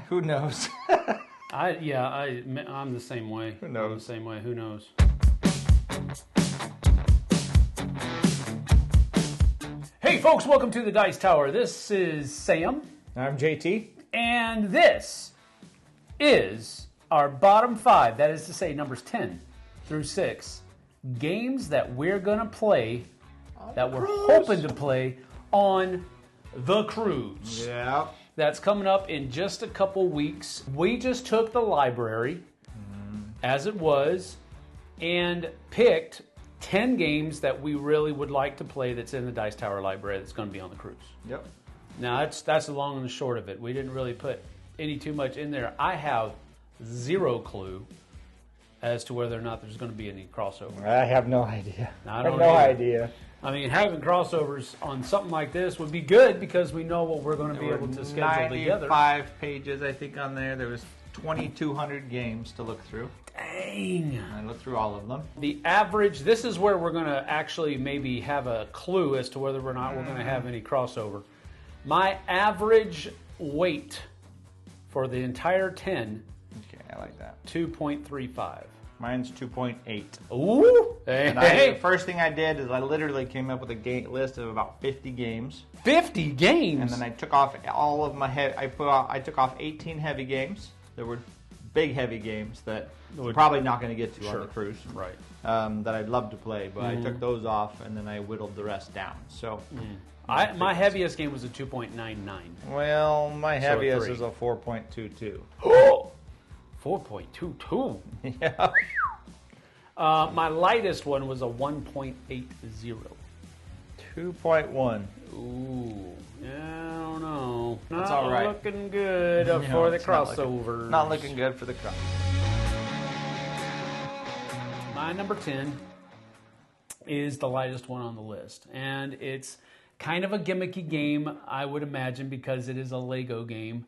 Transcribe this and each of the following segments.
Who knows? I'm the same way. Who knows? I'm the same way. Who knows? Hey, folks, welcome to the Dice Tower. This is Sam. I'm JT. And this is our bottom 5. That is to say, numbers 10 through 6. Games that we're going to play, that we're hoping to play on the cruise. Yeah. That's coming up in just a couple weeks. We just took the library as it was and picked 10 games that we really would like to play that's in the Dice Tower library that's going to be on the cruise. Yep. Now, that's the long and the short of it. We didn't really put any too much in there. I have zero clue as to whether or not there's going to be any crossover. I have no idea. I don't have no either. idea. I mean, having crossovers on something like this would be good because we know what we're going to be able to schedule together. 95 pages, I think, on there. There was 2,200 games to look through. Dang. I looked through all of them. The average, this is where we're going to actually maybe have a clue as to whether or not we're going to have any crossover. My average weight for the entire 10, Okay, I like that. 2.35. Mine's 2.8. Ooh! And the first thing I did is I literally came up with a list of about 50 games. 50 games? And then I took off all of my I took off 18 heavy games. There were big heavy games that we're probably not going to get to on the cruise. Right. That I'd love to play, but I took those off and then I whittled the rest down. So My heaviest game was a 2.99. well, my So a heaviest 3. is a 4.22. Oh! 4.22. Yeah. My lightest one was a 1.80. 2.1. Ooh, yeah, I don't know. That's Not all right. looking good No, for the it's not crossover. Not looking good for the crowd. My number 10 is the lightest one on the list, and it's kind of a gimmicky game, I would imagine, because it is a Lego game.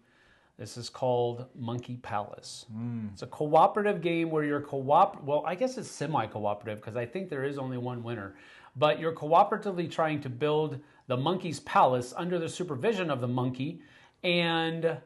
This is called Monkey Palace. It's a cooperative game where you're well, I guess it's semi-cooperative because I think there is only one winner. But you're cooperatively trying to build the monkey's palace under the supervision of the monkey, and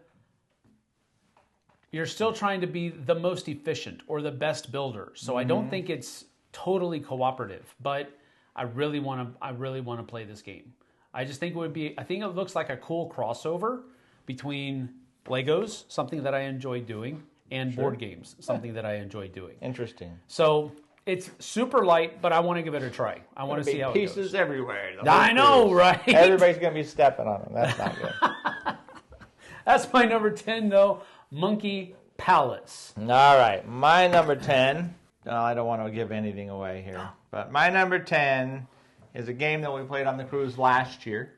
you're still trying to be the most efficient or the best builder. So I don't think it's totally cooperative, but I really want to play this game. I just think I think it looks like a cool crossover between Legos, something that I enjoy doing, and board games, something that I enjoy doing. Interesting. So it's super light, but I want to give it a try. I want to see how it goes. Pieces everywhere. I know, right? Everybody's going to be stepping on them. That's not good. That's my number 10, though, Monkey Palace. All right. My number 10, I don't want to give anything away here, but my number 10 is a game that we played on the cruise last year.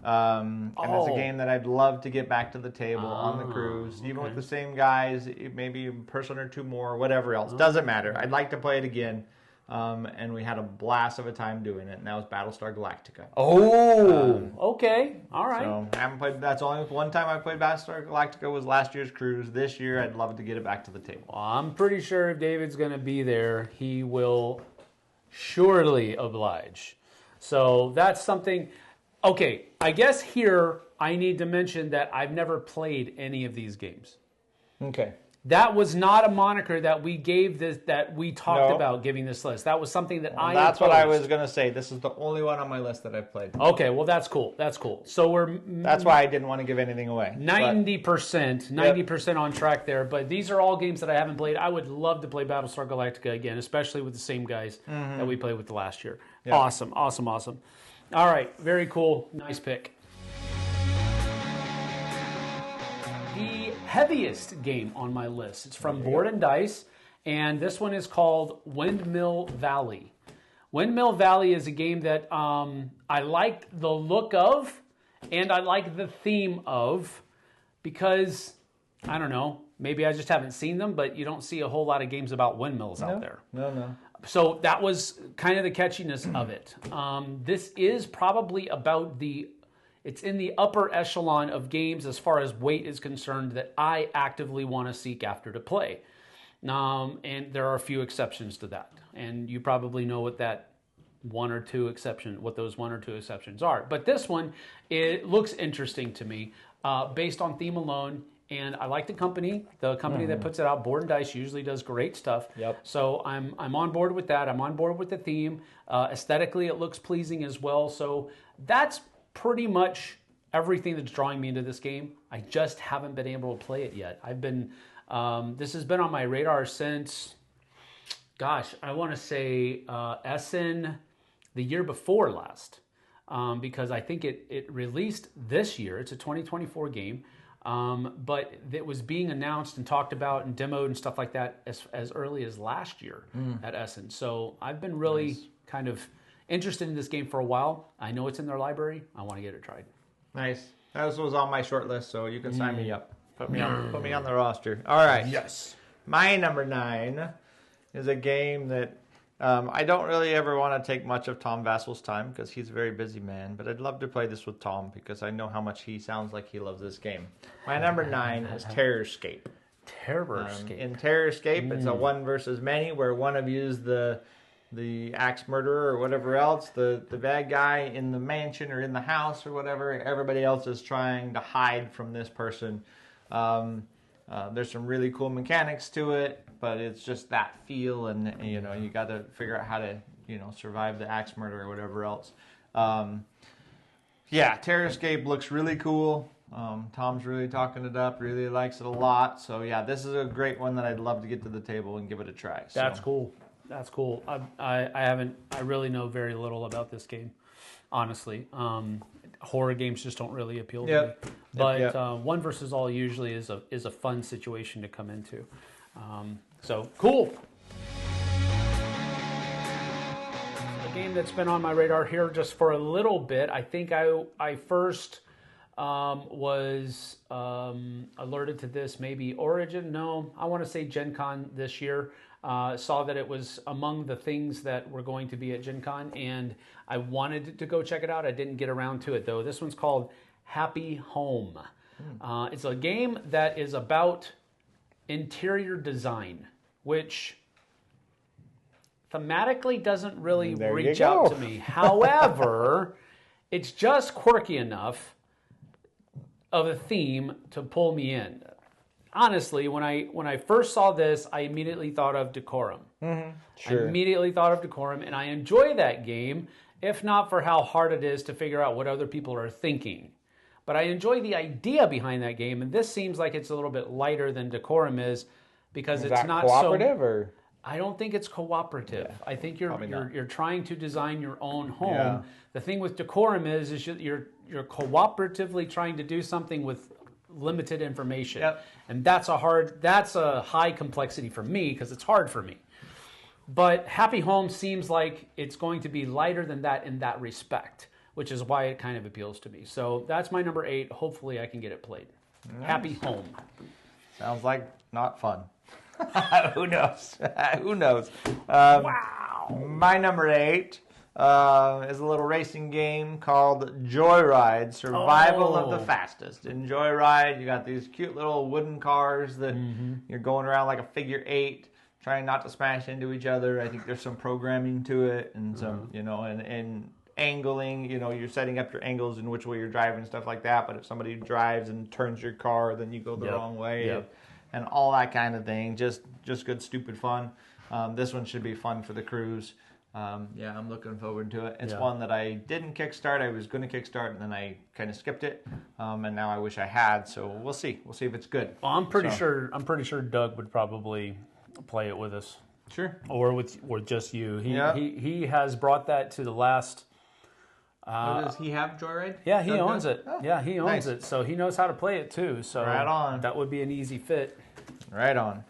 And it's a game that I'd love to get back to the table on the cruise, even with the same guys, maybe a person or two more, whatever else. Doesn't matter. I'd like to play it again. And we had a blast of a time doing it, and that was Battlestar Galactica. Oh, okay. All right. So I haven't played. That's only one time I played Battlestar Galactica was last year's cruise. This year, I'd love to get it back to the table. Well, I'm pretty sure if David's going to be there, he will surely oblige. So that's something. Okay, I guess here I need to mention that I've never played any of these games. Okay. That was not a moniker that we gave that we talked about giving this list. That was something that I That's imposed. what I was going to say. This is the only one on my list that I've played. Okay, well that's cool. That's cool. So That's why I didn't want to give anything away. 90% on track there. But these are all games that I haven't played. I would love to play Battlestar Galactica again, especially with the same guys that we played with the last year. Yep. Awesome. All right, very cool. Nice pick. The heaviest game on my list. It's from Board and Dice, and this one is called Windmill Valley. Windmill Valley is a game that I like the look of, and I like the theme of, because, I don't know, maybe I just haven't seen them, but you don't see a whole lot of games about windmills out there. No. So that was kind of the catchiness of it. This is probably about it's in the upper echelon of games as far as weight is concerned that I actively want to seek after to play. And there are a few exceptions to that. And you probably know what those one or two exceptions are. But this one, it looks interesting to me based on theme alone. and I like the company. The company that puts it out, Board and Dice, usually does great stuff. Yep. So I'm on board with that. I'm on board with the theme. Aesthetically, it looks pleasing as well. So that's pretty much everything that's drawing me into this game. I just haven't been able to play it yet. This has been on my radar since, gosh, I want to say Essen the year before last, because I think it released this year. It's a 2024 game, but it was being announced and talked about and demoed and stuff like that as early as last year at Essen. So I've been really kind of interested in this game for a while. I know it's in their library. I want to get it tried. Nice. This was on my short list, so you can sign me up. Put me on the roster. All right. Yes. My number 9 is a game that I don't really ever want to take much of Tom Vassel's time because he's a very busy man, but I'd love to play this with Tom because I know how much he sounds like he loves this game. My number 9 is Terrorscape. Terrorscape. In Terrorscape, it's a one versus many where one of you is the axe murderer or whatever else, the bad guy in the mansion or in the house or whatever. Everybody else is trying to hide from this person. There's some really cool mechanics to it, but it's just that feel, and you got to figure out how to survive the axe murder or whatever else. Terrorscape looks really cool. Tom's really talking it up, really likes it a lot. So yeah, this is a great one that I'd love to get to the table and give it a try. So. That's cool. That's cool. I really know very little about this game, honestly. Horror games just don't really appeal to me. But one versus all usually is a fun situation to come into. So cool. A game that's been on my radar here just for a little bit. I think I first was alerted to this maybe Origin. No, I want to say Gen Con this year. Saw that it was among the things that were going to be at Gen Con, and I wanted to go check it out. I didn't get around to it, though. This one's called Happy Home. It's a game that is about interior design, which thematically doesn't really reach out to me. However, it's just quirky enough of a theme to pull me in. Honestly, when I first saw this, I immediately thought of Decorum. Sure. I immediately thought of Decorum, and I enjoy that game, if not for how hard it is to figure out what other people are thinking. But I enjoy the idea behind that game, and this seems like it's a little bit lighter than Decorum is, because it's not cooperative or? I don't think it's cooperative. Yeah, I think you're trying to design your own home. Yeah. The thing with Decorum is you're cooperatively trying to do something with limited information. Yep. And that's a high complexity for me because it's hard for me. But Happy Home seems like it's going to be lighter than that in that respect, which is why it kind of appeals to me. So that's my number 8. Hopefully I can get it played. Nice. Happy Home. Sounds like not fun. Who knows? Who knows? Wow. My number 8 is a little racing game called Joyride, Survival of the Fastest. In Joyride, you got these cute little wooden cars that you're going around like a figure 8, trying not to smash into each other. I think there's some programming to it and some, and angling, you're setting up your angles in which way you're driving and stuff like that. But if somebody drives and turns your car, then you go the wrong way and all that kind of thing. Just good, stupid fun. This one should be fun for the cruise. I'm looking forward to it. It's one that I didn't kickstart. I was going to kickstart, and then I kind of skipped it, and now I wish I had. So we'll see. We'll see if it's good. Well, I'm pretty sure Doug would probably play it with us. Sure. Or just you. He has brought that to the last. Does he have Joyride? Yeah, he owns it. Oh, yeah, he owns it. So he knows how to play it too. So right on. That would be an easy fit. Right on.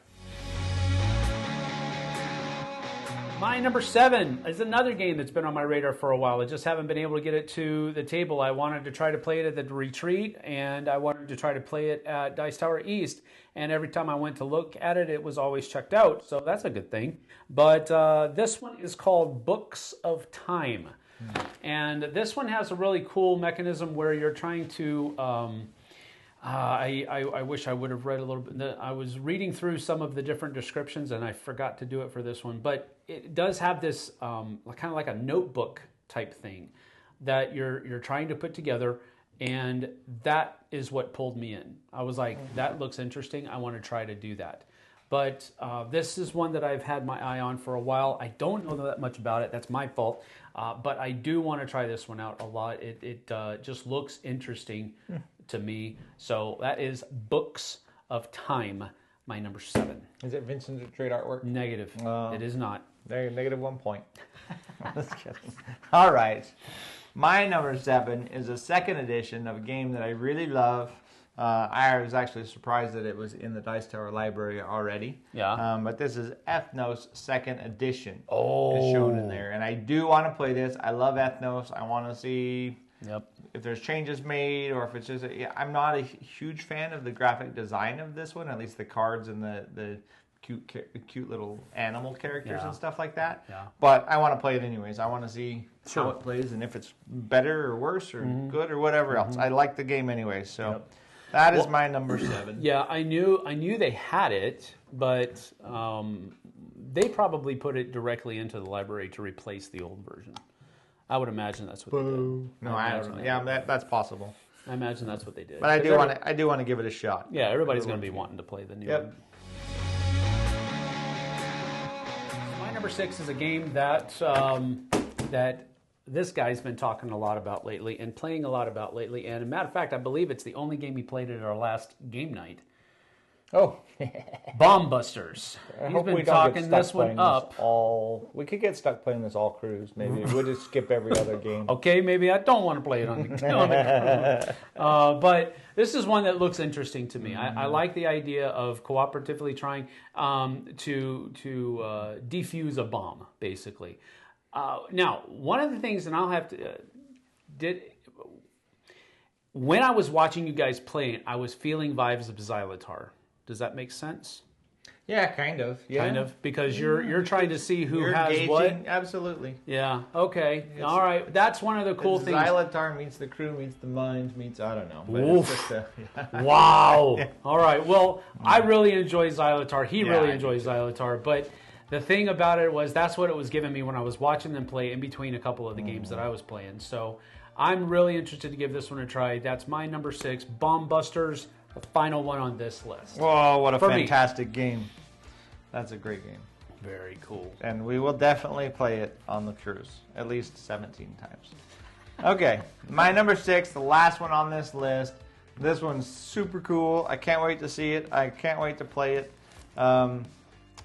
My number 7 is another game that's been on my radar for a while. I just haven't been able to get it to the table. I wanted to try to play it at the retreat, and I wanted to try to play it at Dice Tower East. And every time I went to look at it, it was always checked out. So that's a good thing. But this one is called Books of Time. And this one has a really cool mechanism where you're trying to... I wish I would have read a little bit. I was reading through some of the different descriptions, and I forgot to do it for this one. But it does have this kind of like a notebook type thing that you're trying to put together. And that is what pulled me in. I was like, that looks interesting. I want to try to do that. But this is one that I've had my eye on for a while. I don't know that much about it. That's my fault. But I do want to try this one out a lot. It just looks interesting to me. So that is Books of Time, my number 7. Is it Vincent Trade artwork? Negative. It is not. There, negative 1 point. Just kidding. All right. My number 7 is a second edition of a game that I really love. I was actually surprised that it was in the Dice Tower library already. Yeah. But this is Ethnos second edition. Oh. Is shown in there. And I do want to play this. I love Ethnos. I want to see if there's changes made or if it's just... I'm not a huge fan of the graphic design of this one, at least the cards and the cute little animal characters and stuff like that. Yeah. But I want to play it anyways. I want to see how it plays and if it's better or worse or good or whatever else. I like the game anyway, so that is my number 7. Yeah, I knew they had it, but they probably put it directly into the library to replace the old version. I would imagine that's what they did. No, I don't know. Yeah, that's possible. I imagine that's what they did. But I do want to give it a shot. Yeah, everybody's going to be wanting to play the new one. Number 6 is a game that that this guy's been talking a lot about lately and playing a lot about lately. And as a matter of fact, I believe it's the only game he played at our last game night. Oh, Bomb Busters. He's been talking this one up. We could get stuck playing this all cruise. Maybe we'll just skip every other game. Okay, maybe I don't want to play it on the cruise. But this is one that looks interesting to me. I like the idea of cooperatively trying to defuse a bomb, basically. Now, one of the things, and I'll have to when I was watching you guys play it, I was feeling vibes of Xylotar. Does that make sense? Yeah, kind of. Yeah. Kind of, because you're trying to see who has gauging, what. Absolutely. Yeah. Okay. All right. That's one of the cool things. Xylotar meets the crew, meets the mines, meets I don't know. But it's just wow. Yeah. All right. Well, I really enjoy Xylotar. He really enjoys Xylotar. But the thing about it was that's what it was giving me when I was watching them play in between a couple of the games that I was playing. So I'm really interested to give this one a try. That's my number 6, Bomb Busters. The final one on this list. Whoa, what a fantastic game. That's a great game. Very cool. And we will definitely play it on the cruise, at least 17 times. Okay, my number 6, the last one on this list. This one's super cool. I can't wait to see it. I can't wait to play it.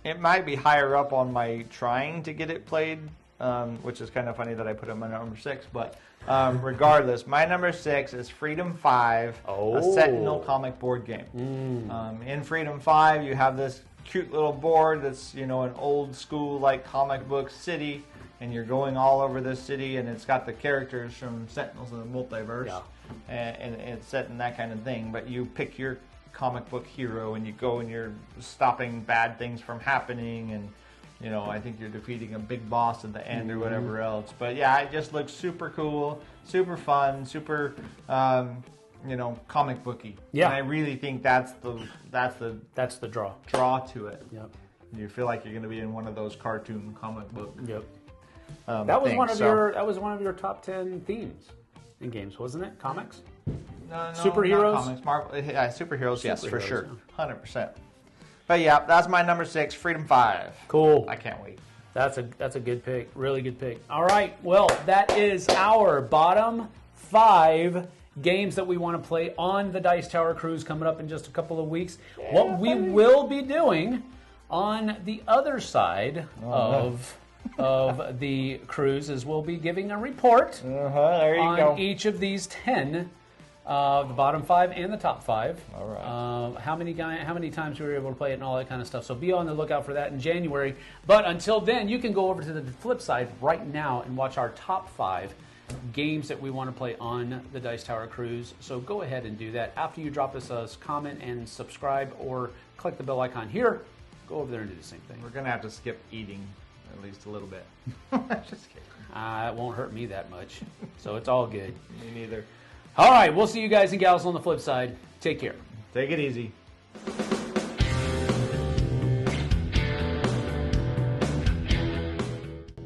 It might be higher up on my trying to get it played, which is kind of funny that I put it on my number 6, but... regardless, my number 6 is Freedom 5, a Sentinel comic board game. In Freedom 5, you have this cute little board that's, an old school like comic book city, and you're going all over this city, and it's got the characters from Sentinels in the Multiverse, and it's set in that kind of thing. But you pick your comic book hero, and you go and you're stopping bad things from happening, and I think you're defeating a big boss at the end or whatever else. But yeah, it just looks super cool, super fun, super, comic booky. Yeah. And I really think that's the draw to it. Yep. You feel like you're going to be in one of those cartoon comic book. Yep. That was one of your top 10 themes in games, wasn't it? Comics. No, superheroes. Not comics. Marvel. Yeah, superheroes. Yes, for sure, 100%. But yeah, that's my number 6, Freedom 5. Cool. I can't wait. That's a good pick. Really good pick. All right. Well, that is our bottom 5 games that we want to play on the Dice Tower Cruise coming up in just a couple of weeks. Yeah, what we will be doing on the other side of the cruise is we'll be giving a report on each of these 10. The bottom 5 and the top 5. All right. How many times we were able to play it and all that kind of stuff. So be on the lookout for that in January. But until then, you can go over to the Flipside right now and watch our top 5 games that we want to play on the Dice Tower Cruise. So go ahead and do that. After you drop us a comment and subscribe or click the bell icon here, go over there and do the same thing. We're going to have to skip eating at least a little bit. Just kidding. It won't hurt me that much. So it's all good. Me neither. All right, we'll see you guys and gals on the flip side. Take care. Take it easy.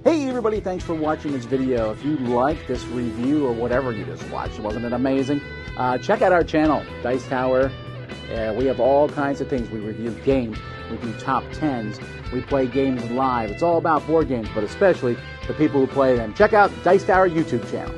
Hey, everybody. everybody, thanks for watching this video. If you like this review or whatever you just watched, wasn't it amazing? Check out our channel, Dice Tower. We have all kinds of things. We review games, we do top 10s, we play games live. It's all about board games, but especially the people who play them. Check out Dice Tower YouTube channel.